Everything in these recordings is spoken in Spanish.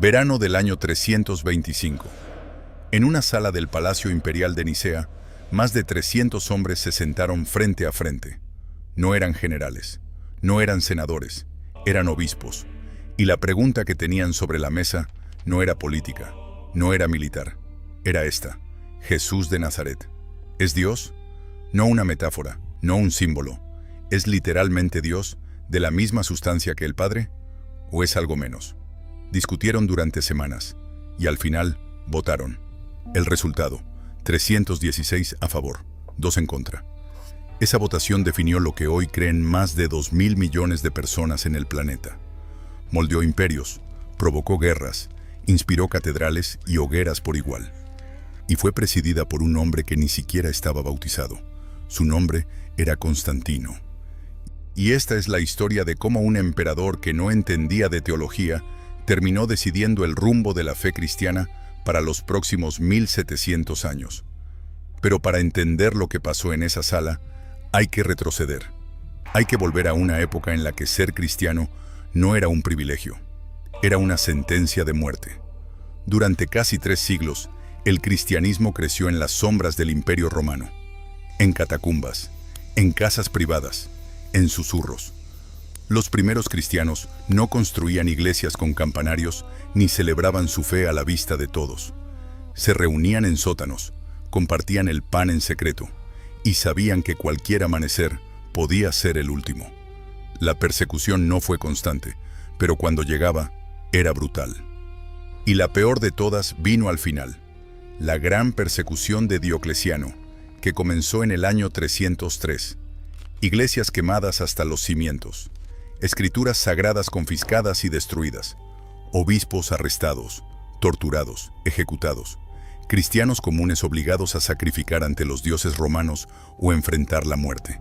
Verano del año 325. En una sala del Palacio Imperial de Nicea, más de 300 hombres se sentaron frente a frente. No eran generales, no eran senadores, eran obispos. Y la pregunta que tenían sobre la mesa no era política, no era militar. Era esta: ¿Jesús de Nazaret es Dios? No una metáfora, no un símbolo. ¿Es literalmente Dios, de la misma sustancia que el Padre? ¿O es algo menos? Discutieron durante semanas, y al final, votaron. El resultado: 316 a favor, 2 en contra. Esa votación definió lo que hoy creen más de 2.000 millones de personas en el planeta. Moldeó imperios, provocó guerras, inspiró catedrales y hogueras por igual. Y fue presidida por un hombre que ni siquiera estaba bautizado. Su nombre era Constantino. Y esta es la historia de cómo un emperador que no entendía de teología terminó decidiendo el rumbo de la fe cristiana para los próximos 1700 años. Pero para entender lo que pasó en esa sala, hay que retroceder. Hay que volver a una época en la que ser cristiano no era un privilegio, era una sentencia de muerte. Durante casi 3 siglos, el cristianismo creció en las sombras del Imperio Romano, en catacumbas, en casas privadas, en susurros. Los primeros cristianos no construían iglesias con campanarios ni celebraban su fe a la vista de todos. Se reunían en sótanos, compartían el pan en secreto y sabían que cualquier amanecer podía ser el último. La persecución no fue constante, pero cuando llegaba, era brutal. Y la peor de todas vino al final: la gran persecución de Diocleciano, que comenzó en el año 303. Iglesias quemadas hasta los cimientos, escrituras sagradas confiscadas y destruidas, obispos arrestados, torturados, ejecutados, cristianos comunes obligados a sacrificar ante los dioses romanos o enfrentar la muerte.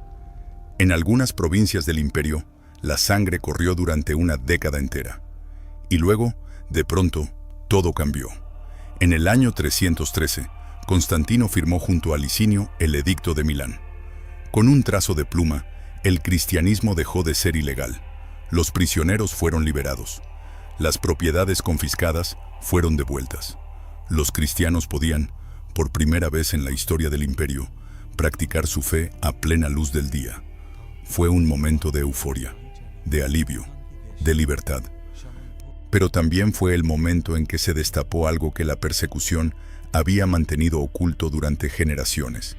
En algunas provincias del imperio, la sangre corrió durante una década entera. Y luego, de pronto, todo cambió. En el año 313, Constantino firmó junto a Licinio el Edicto de Milán. Con un trazo de pluma, el cristianismo dejó de ser ilegal. Los prisioneros fueron liberados. Las propiedades confiscadas fueron devueltas. Los cristianos podían, por primera vez en la historia del imperio, practicar su fe a plena luz del día. Fue un momento de euforia, de alivio, de libertad. Pero también fue el momento en que se destapó algo que la persecución había mantenido oculto durante generaciones.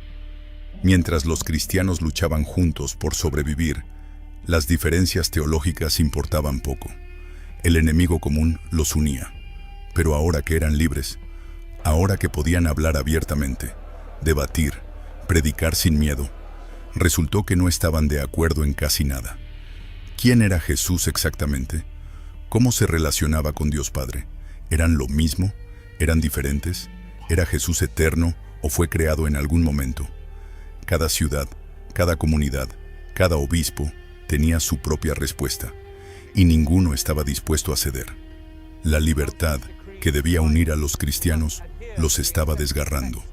Mientras los cristianos luchaban juntos por sobrevivir, las diferencias teológicas importaban poco. El enemigo común los unía. Pero ahora que eran libres, ahora que podían hablar abiertamente, debatir, predicar sin miedo, resultó que no estaban de acuerdo en casi nada. ¿Quién era Jesús exactamente? ¿Cómo se relacionaba con Dios Padre? ¿Eran lo mismo? ¿Eran diferentes? ¿Era Jesús eterno o fue creado en algún momento? Cada ciudad, cada comunidad, cada obispo tenía su propia respuesta, y ninguno estaba dispuesto a ceder. La libertad que debía unir a los cristianos los estaba desgarrando,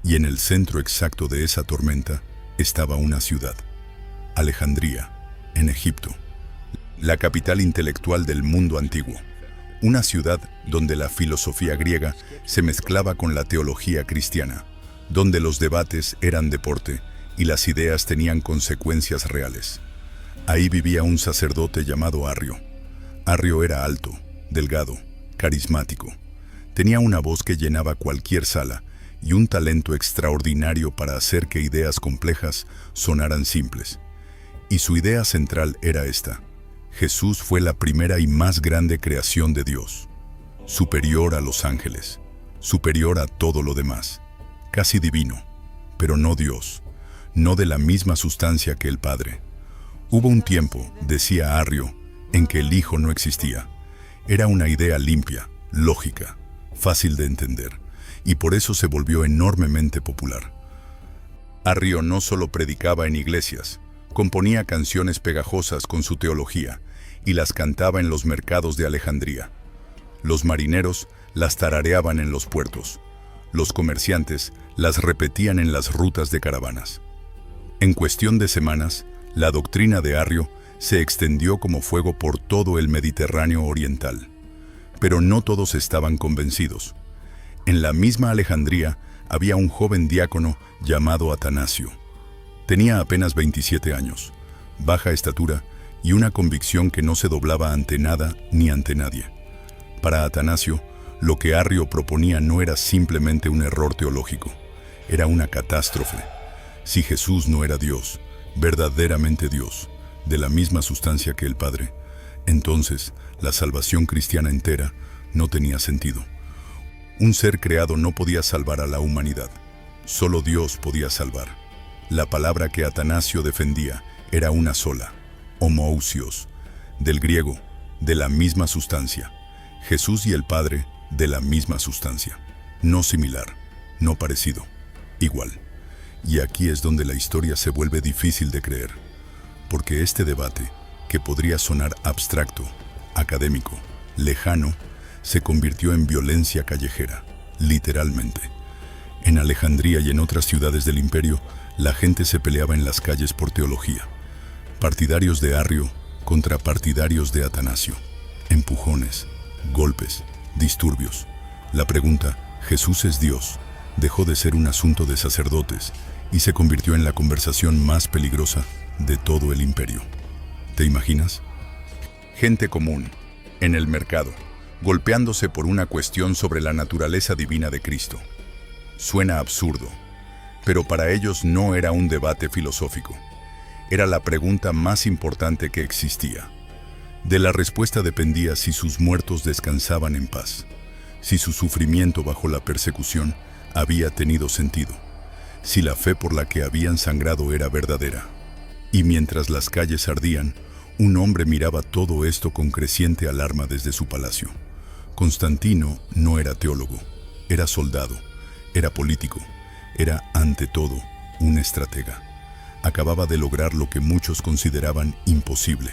y en el centro exacto de esa tormenta estaba una ciudad: Alejandría, en Egipto, la capital intelectual del mundo antiguo. Una ciudad donde la filosofía griega se mezclaba con la teología cristiana, donde los debates eran deporte y las ideas tenían consecuencias reales. Ahí vivía un sacerdote llamado Arrio. Arrio era alto, delgado, carismático. Tenía una voz que llenaba cualquier sala y un talento extraordinario para hacer que ideas complejas sonaran simples. Y su idea central era esta: Jesús fue la primera y más grande creación de Dios, superior a los ángeles, superior a todo lo demás, casi divino, pero no Dios, no de la misma sustancia que el Padre. Hubo un tiempo, decía Arrio, en que el Hijo no existía. Era una idea limpia, lógica, fácil de entender, y por eso se volvió enormemente popular. Arrio no solo predicaba en iglesias, componía canciones pegajosas con su teología y las cantaba en los mercados de Alejandría. Los marineros las tarareaban en los puertos. Los comerciantes las repetían en las rutas de caravanas. En cuestión de semanas, la doctrina de Arrio se extendió como fuego por todo el Mediterráneo oriental. Pero no todos estaban convencidos. En la misma Alejandría había un joven diácono llamado Atanasio. Tenía apenas 27 años, baja estatura y una convicción que no se doblaba ante nada ni ante nadie. Para Atanasio, lo que Arrio proponía no era simplemente un error teológico, era una catástrofe. Si Jesús no era Dios, verdaderamente Dios, de la misma sustancia que el Padre, entonces la salvación cristiana entera no tenía sentido. Un ser creado no podía salvar a la humanidad, solo Dios podía salvar. La palabra que Atanasio defendía era una sola, homoousios, del griego, de la misma sustancia. Jesús y el Padre, de la misma sustancia. No similar, no parecido, igual. Y aquí es donde la historia se vuelve difícil de creer, porque este debate, que podría sonar abstracto, académico, lejano, se convirtió en violencia callejera, literalmente. En Alejandría y en otras ciudades del imperio, la gente se peleaba en las calles por teología. Partidarios de Arrio contra partidarios de Atanasio. Empujones, golpes, disturbios. La pregunta, ¿Jesús es Dios?, dejó de ser un asunto de sacerdotes y se convirtió en la conversación más peligrosa de todo el imperio. ¿Te imaginas? Gente común, en el mercado, golpeándose por una cuestión sobre la naturaleza divina de Cristo. Suena absurdo, pero para ellos no era un debate filosófico. Era la pregunta más importante que existía. De la respuesta dependía si sus muertos descansaban en paz, si su sufrimiento bajo la persecución había tenido sentido, si la fe por la que habían sangrado era verdadera. Y mientras las calles ardían, un hombre miraba todo esto con creciente alarma desde su palacio. Constantino no era teólogo, era soldado, era político, era ante todo un estratega. Acababa de lograr lo que muchos consideraban imposible: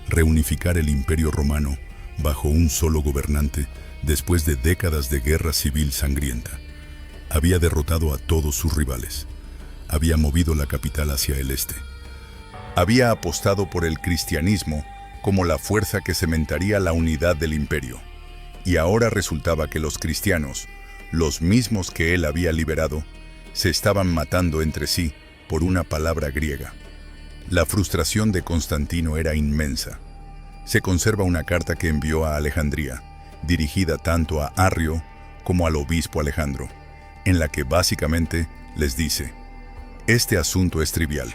reunificar el Imperio Romano bajo un solo gobernante después de décadas de guerra civil sangrienta. Había derrotado a todos sus rivales. Había movido la capital hacia el este. Había apostado por el cristianismo como la fuerza que cementaría la unidad del imperio. Y ahora resultaba que los cristianos, los mismos que él había liberado, se estaban matando entre sí por una palabra griega. La frustración de Constantino era inmensa. Se conserva una carta que envió a Alejandría, dirigida tanto a Arrio como al obispo Alejandro, en la que básicamente les dice: este asunto es trivial.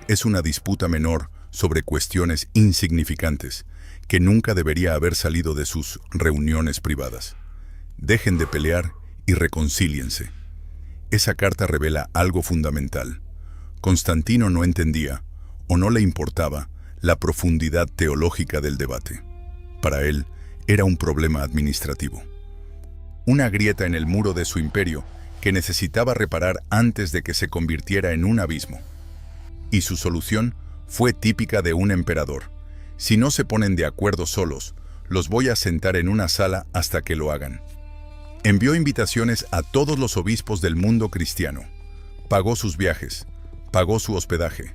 Es una disputa menor sobre cuestiones insignificantes que nunca debería haber salido de sus reuniones privadas. Dejen de pelear y reconcíliense. Esa carta revela algo fundamental. Constantino no entendía, o no le importaba, la profundidad teológica del debate. Para él, era un problema administrativo. Una grieta en el muro de su imperio que necesitaba reparar antes de que se convirtiera en un abismo. Y su solución fue típica de un emperador: si no se ponen de acuerdo solos, los voy a sentar en una sala hasta que lo hagan. Envió invitaciones a todos los obispos del mundo cristiano. Pagó sus viajes, pagó su hospedaje,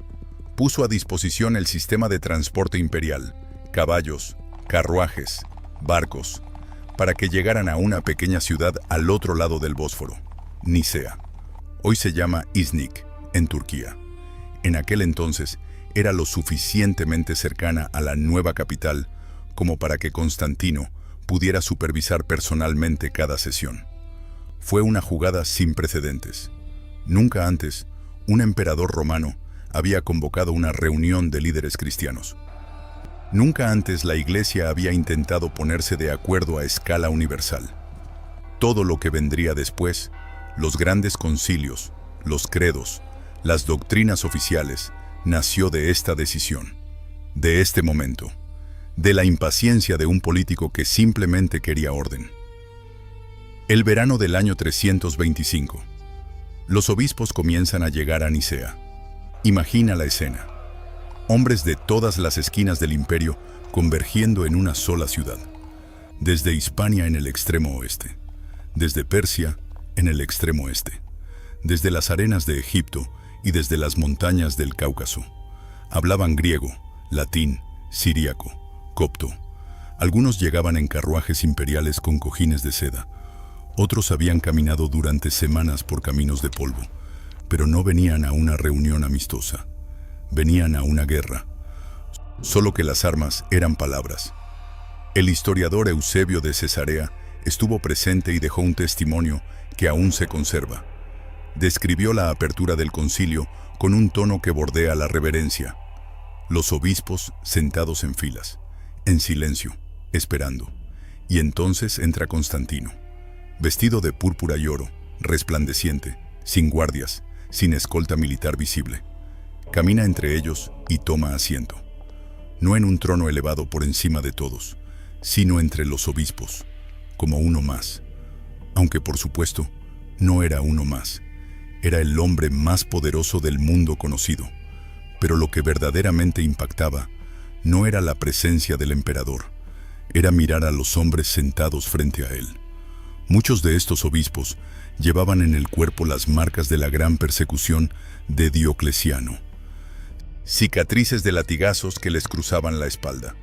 puso a disposición el sistema de transporte imperial, caballos, carruajes, barcos, para que llegaran a una pequeña ciudad al otro lado del Bósforo, Nicea. Hoy se llama Iznik, en Turquía. En aquel entonces era lo suficientemente cercana a la nueva capital como para que Constantino pudiera supervisar personalmente cada sesión. Fue una jugada sin precedentes. Nunca antes, un emperador romano había convocado una reunión de líderes cristianos. Nunca antes la Iglesia había intentado ponerse de acuerdo a escala universal. Todo lo que vendría después, los grandes concilios, los credos, las doctrinas oficiales, nació de esta decisión, de este momento, de la impaciencia de un político que simplemente quería orden. El verano del año 325. Los obispos comienzan a llegar a Nicea. Imagina la escena. Hombres de todas las esquinas del imperio convergiendo en una sola ciudad. Desde Hispania en el extremo oeste, desde Persia en el extremo este, desde las arenas de Egipto y desde las montañas del Cáucaso. Hablaban griego, latín, siríaco, copto. Algunos llegaban en carruajes imperiales con cojines de seda. Otros habían caminado durante semanas por caminos de polvo, pero no venían a una reunión amistosa. Venían a una guerra. Solo que las armas eran palabras. El historiador Eusebio de Cesarea estuvo presente y dejó un testimonio que aún se conserva. Describió la apertura del concilio con un tono que bordea la reverencia. Los obispos sentados en filas, en silencio, esperando. Y entonces entra Constantino, vestido de púrpura y oro, resplandeciente, sin guardias, sin escolta militar visible. Camina entre ellos y toma asiento. No en un trono elevado por encima de todos, sino entre los obispos, como uno más. Aunque por supuesto, no era uno más. Era el hombre más poderoso del mundo conocido. Pero lo que verdaderamente impactaba no era la presencia del emperador, era mirar a los hombres sentados frente a él. Muchos de estos obispos llevaban en el cuerpo las marcas de la gran persecución de Diocleciano. Cicatrices de latigazos que les cruzaban la espalda,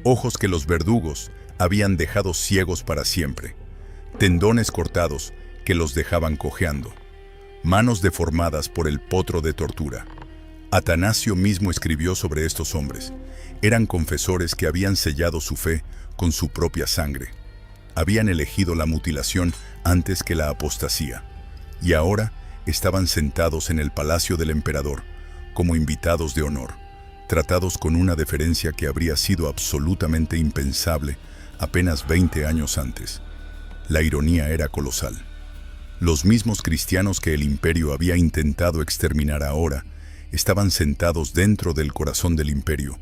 ojos que los verdugos habían dejado ciegos para siempre, tendones cortados que los dejaban cojeando, manos deformadas por el potro de tortura. Atanasio mismo escribió sobre estos hombres. Eran confesores que habían sellado su fe con su propia sangre. Habían elegido la mutilación antes que la apostasía, y ahora estaban sentados en el palacio del emperador, como invitados de honor, tratados con una deferencia que habría sido absolutamente impensable apenas 20 años antes. La ironía era colosal. Los mismos cristianos que el imperio había intentado exterminar ahora estaban sentados dentro del corazón del imperio,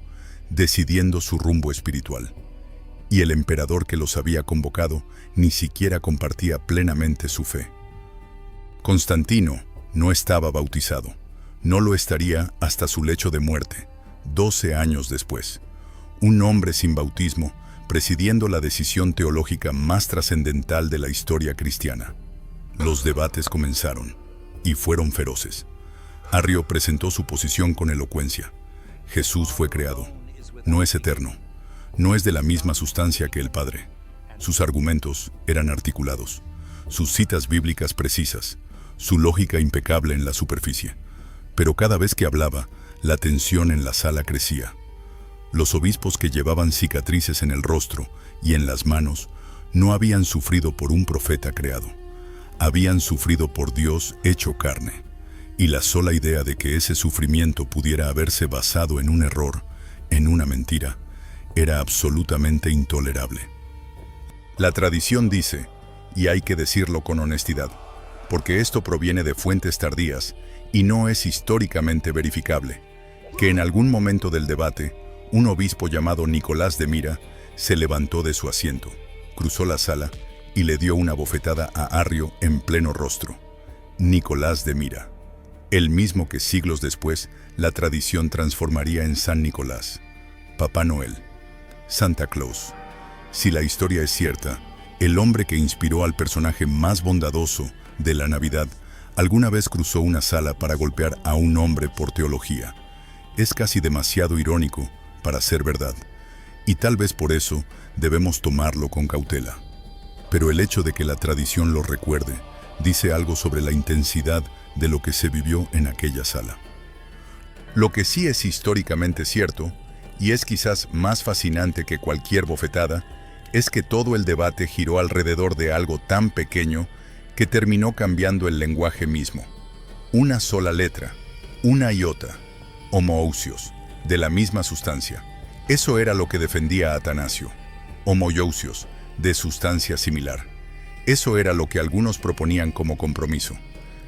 decidiendo su rumbo espiritual. Y el emperador que los había convocado ni siquiera compartía plenamente su fe. Constantino no estaba bautizado. No lo estaría hasta su lecho de muerte, 12 años después. Un hombre sin bautismo, presidiendo la decisión teológica más trascendental de la historia cristiana. Los debates comenzaron, y fueron feroces. Arrio presentó su posición con elocuencia. Jesús fue creado. No es eterno. No es de la misma sustancia que el Padre. Sus argumentos eran articulados, sus citas bíblicas precisas, su lógica impecable en la superficie. Pero cada vez que hablaba, la tensión en la sala crecía. Los obispos que llevaban cicatrices en el rostro y en las manos no habían sufrido por un profeta creado. Habían sufrido por Dios hecho carne. Y la sola idea de que ese sufrimiento pudiera haberse basado en un error, en una mentira, era absolutamente intolerable. La tradición dice, y hay que decirlo con honestidad, porque esto proviene de fuentes tardías y no es históricamente verificable, que en algún momento del debate, un obispo llamado Nicolás de Mira se levantó de su asiento, cruzó la sala y le dio una bofetada a Arrio en pleno rostro. Nicolás de Mira, el mismo que siglos después la tradición transformaría en San Nicolás, Papá Noel, Santa Claus. Si la historia es cierta, el hombre que inspiró al personaje más bondadoso de la Navidad alguna vez cruzó una sala para golpear a un hombre por teología. Es casi demasiado irónico para ser verdad, y tal vez por eso debemos tomarlo con cautela. Pero el hecho de que la tradición lo recuerde dice algo sobre la intensidad de lo que se vivió en aquella sala. Lo que sí es históricamente cierto, y es quizás más fascinante que cualquier bofetada, es que todo el debate giró alrededor de algo tan pequeño que terminó cambiando el lenguaje mismo. Una sola letra, una iota, homoousios, de la misma sustancia. Eso era lo que defendía Atanasio. Homoiousios, de sustancia similar. Eso era lo que algunos proponían como compromiso.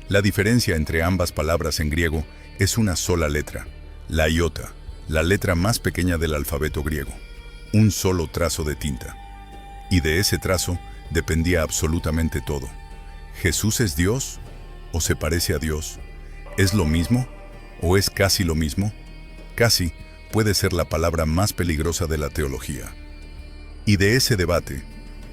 La diferencia entre ambas palabras en griego es una sola letra, la iota, la letra más pequeña del alfabeto griego, un solo trazo de tinta. Y de ese trazo dependía absolutamente todo. ¿Jesús es Dios? ¿O se parece a Dios? ¿Es lo mismo? ¿O es casi lo mismo? Casi puede ser la palabra más peligrosa de la teología. Y de ese debate,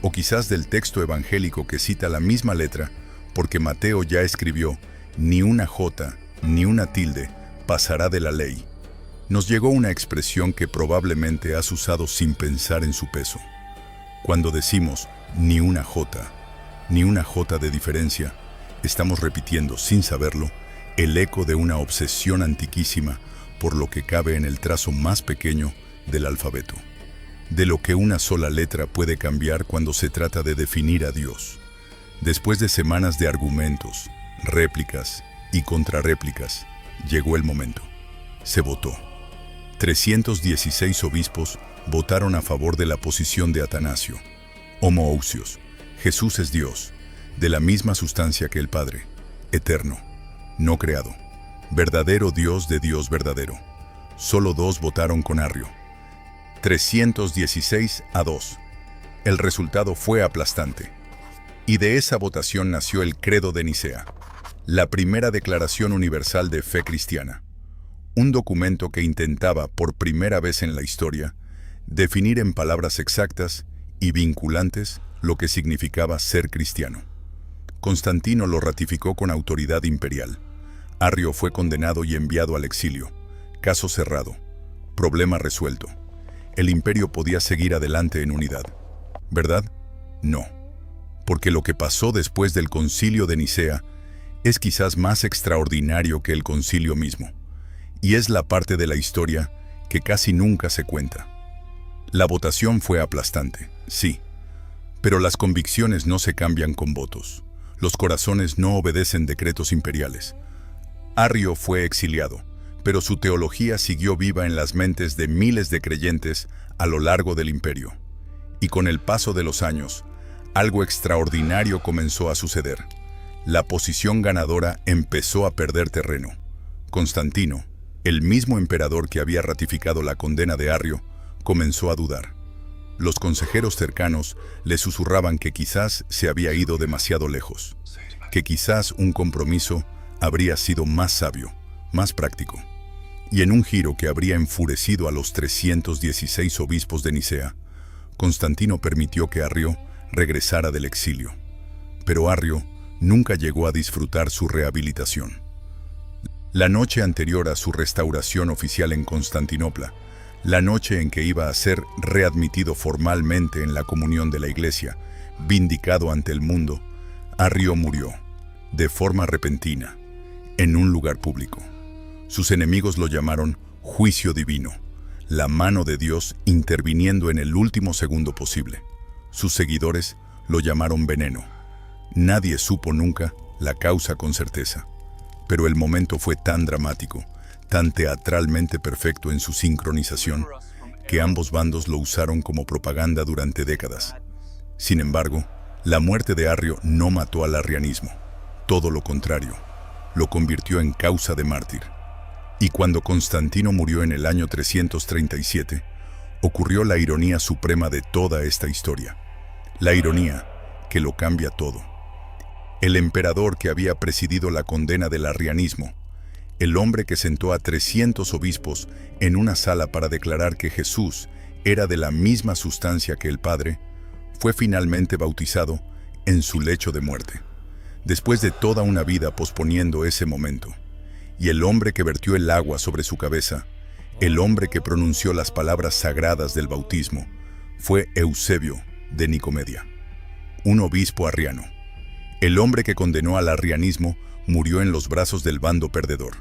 o quizás del texto evangélico que cita la misma letra, porque Mateo ya escribió, ni una jota, ni una tilde pasará de la ley. nos llegó una expresión que probablemente has usado sin pensar en su peso. Cuando decimos ni una jota de diferencia, estamos repitiendo, sin saberlo, el eco de una obsesión antiquísima por lo que cabe en el trazo más pequeño del alfabeto, de lo que una sola letra puede cambiar cuando se trata de definir a Dios. Después de semanas de argumentos, réplicas y contrarréplicas, llegó el momento. Se votó. 316 obispos votaron a favor de la posición de Atanasio. Homoousios, Jesús es Dios, de la misma sustancia que el Padre, eterno, no creado, verdadero Dios de Dios verdadero. Solo 2 votaron con Arrio. 316-2. El resultado fue aplastante. Y de esa votación nació el Credo de Nicea, la primera declaración universal de fe cristiana. Un documento que intentaba, por primera vez en la historia, definir en palabras exactas y vinculantes lo que significaba ser cristiano. Constantino lo ratificó con autoridad imperial. Arrio fue condenado y enviado al exilio. Caso cerrado. Problema resuelto. El imperio podía seguir adelante en unidad. ¿Verdad? No. Porque lo que pasó después del Concilio de Nicea es quizás más extraordinario que el concilio mismo. Y es la parte de la historia que casi nunca se cuenta. La votación fue aplastante, sí. Pero las convicciones no se cambian con votos. Los corazones no obedecen decretos imperiales. Arrio fue exiliado, pero su teología siguió viva en las mentes de miles de creyentes a lo largo del imperio. Y con el paso de los años, algo extraordinario comenzó a suceder. La posición ganadora empezó a perder terreno. Constantino, el mismo emperador que había ratificado la condena de Arrio, comenzó a dudar. Los consejeros cercanos le susurraban que quizás se había ido demasiado lejos, que quizás un compromiso habría sido más sabio, más práctico. Y en un giro que habría enfurecido a los 316 obispos de Nicea, Constantino permitió que Arrio regresara del exilio. Pero Arrio nunca llegó a disfrutar su rehabilitación. La noche anterior a su restauración oficial en Constantinopla, la noche en que iba a ser readmitido formalmente en la comunión de la Iglesia, vindicado ante el mundo, Arrio murió, de forma repentina, en un lugar público. Sus enemigos lo llamaron juicio divino, la mano de Dios interviniendo en el último segundo posible. Sus seguidores lo llamaron veneno. Nadie supo nunca la causa con certeza. Pero el momento fue tan dramático, tan teatralmente perfecto en su sincronización, que ambos bandos lo usaron como propaganda durante décadas. Sin embargo, la muerte de Arrio no mató al arrianismo. Todo lo contrario, lo convirtió en causa de mártir. Y cuando Constantino murió en el año 337, ocurrió la ironía suprema de toda esta historia. La ironía que lo cambia todo. El emperador que había presidido la condena del arrianismo, el hombre que sentó a 300 obispos en una sala para declarar que Jesús era de la misma sustancia que el Padre, fue finalmente bautizado en su lecho de muerte, después de toda una vida posponiendo ese momento. Y el hombre que vertió el agua sobre su cabeza, el hombre que pronunció las palabras sagradas del bautismo, fue Eusebio de Nicomedia, un obispo arriano. El hombre que condenó al arrianismo murió en los brazos del bando perdedor.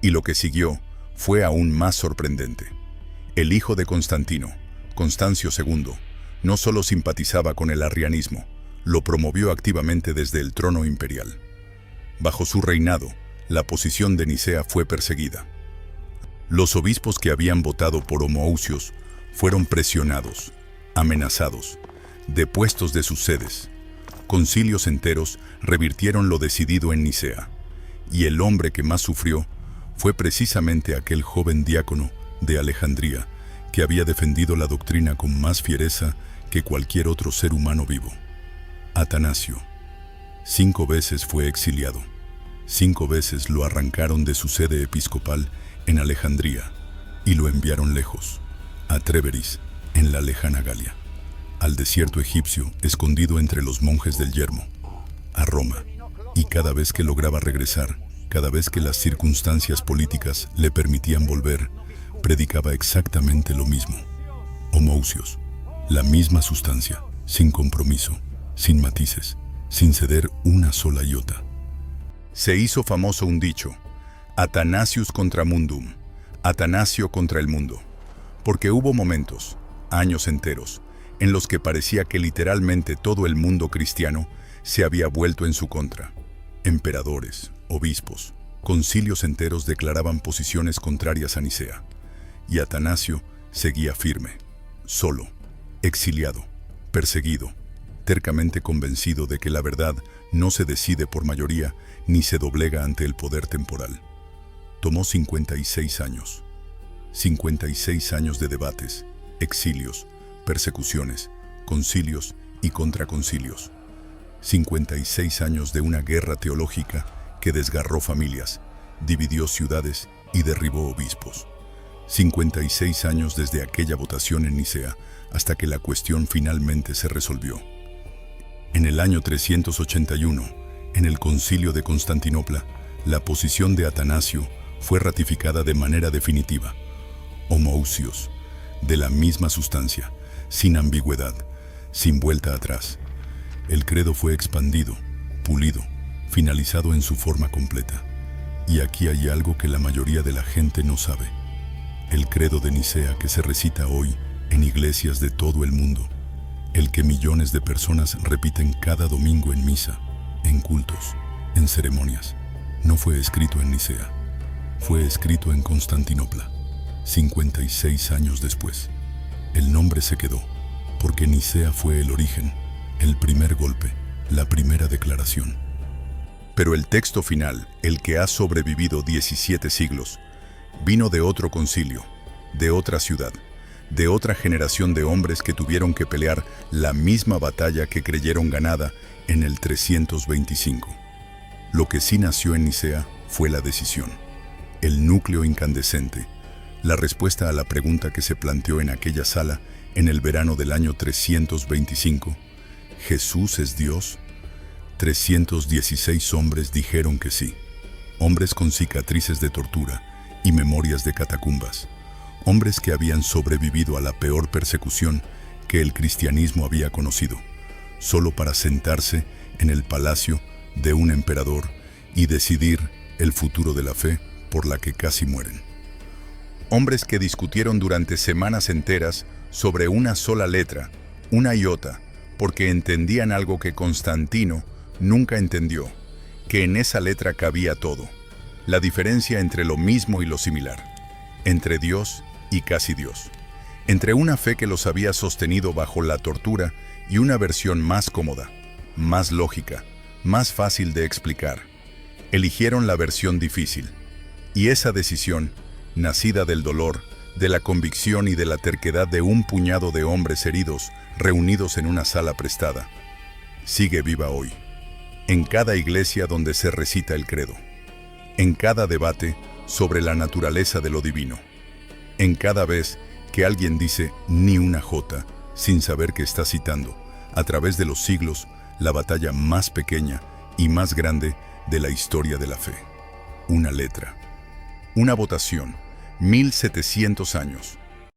Y lo que siguió fue aún más sorprendente. El hijo de Constantino, Constancio II, no solo simpatizaba con el arrianismo, lo promovió activamente desde el trono imperial. Bajo su reinado, la posición de Nicea fue perseguida. Los obispos que habían votado por homoousios fueron presionados, amenazados, depuestos de sus sedes. Concilios enteros revirtieron lo decidido en Nicea, y el hombre que más sufrió fue precisamente aquel joven diácono de Alejandría que había defendido la doctrina con más fiereza que cualquier otro ser humano vivo. Atanasio. 5 veces fue exiliado. 5 veces lo arrancaron de su sede episcopal en Alejandría y lo enviaron lejos, a Tréveris, en la lejana Galia, al desierto egipcio escondido entre los monjes del yermo, a Roma, y cada vez que lograba regresar, cada vez que las circunstancias políticas le permitían volver, predicaba exactamente lo mismo. Homoousios, la misma sustancia, sin compromiso, sin matices, sin ceder una sola iota. Se hizo famoso un dicho: Athanasius contra mundum, Atanasio contra el mundo, porque hubo momentos, años enteros, en los que parecía que literalmente todo el mundo cristiano se había vuelto en su contra. Emperadores, obispos, concilios enteros declaraban posiciones contrarias a Nicea, y Atanasio seguía firme, solo, exiliado, perseguido, tercamente convencido de que la verdad no se decide por mayoría ni se doblega ante el poder temporal. Tomó 56 años. 56 años de debates, exilios, persecuciones, concilios y contraconcilios. 56 años de una guerra teológica que desgarró familias, dividió ciudades y derribó obispos. 56 años desde aquella votación en Nicea hasta que la cuestión finalmente se resolvió. En el año 381, en el Concilio de Constantinopla, la posición de Atanasio fue ratificada de manera definitiva. Homoousios, de la misma sustancia, sin ambigüedad, sin vuelta atrás. El credo fue expandido, pulido, finalizado en su forma completa. Y aquí hay algo que la mayoría de la gente no sabe. El credo de Nicea que se recita hoy en iglesias de todo el mundo, el que millones de personas repiten cada domingo en misa, en cultos, en ceremonias, no fue escrito en Nicea, fue escrito en Constantinopla, 56 años después. El nombre se quedó, porque Nicea fue el origen, el primer golpe, la primera declaración. Pero el texto final, el que ha sobrevivido 17 siglos, vino de otro concilio, de otra ciudad, de otra generación de hombres que tuvieron que pelear la misma batalla que creyeron ganada en el 325. Lo que sí nació en Nicea fue la decisión, el núcleo incandescente, la respuesta a la pregunta que se planteó en aquella sala en el verano del año 325. ¿Jesús es Dios? 316 hombres dijeron que sí. Hombres con cicatrices de tortura y memorias de catacumbas. Hombres que habían sobrevivido a la peor persecución que el cristianismo había conocido, solo para sentarse en el palacio de un emperador y decidir el futuro de la fe por la que casi mueren. Hombres que discutieron durante semanas enteras sobre una sola letra, una iota, porque entendían algo que Constantino nunca entendió, que en esa letra cabía todo, la diferencia entre lo mismo y lo similar, entre Dios y casi Dios, entre una fe que los había sostenido bajo la tortura y una versión más cómoda, más lógica, más fácil de explicar. Eligieron la versión difícil, y esa decisión, nacida del dolor, de la convicción y de la terquedad de un puñado de hombres heridos reunidos en una sala prestada, sigue viva hoy, en cada iglesia donde se recita el credo, en cada debate sobre la naturaleza de lo divino, en cada vez que alguien dice ni una jota sin saber que está citando, a través de los siglos, la batalla más pequeña y más grande de la historia de la fe. Una letra, una votación, 1700 años,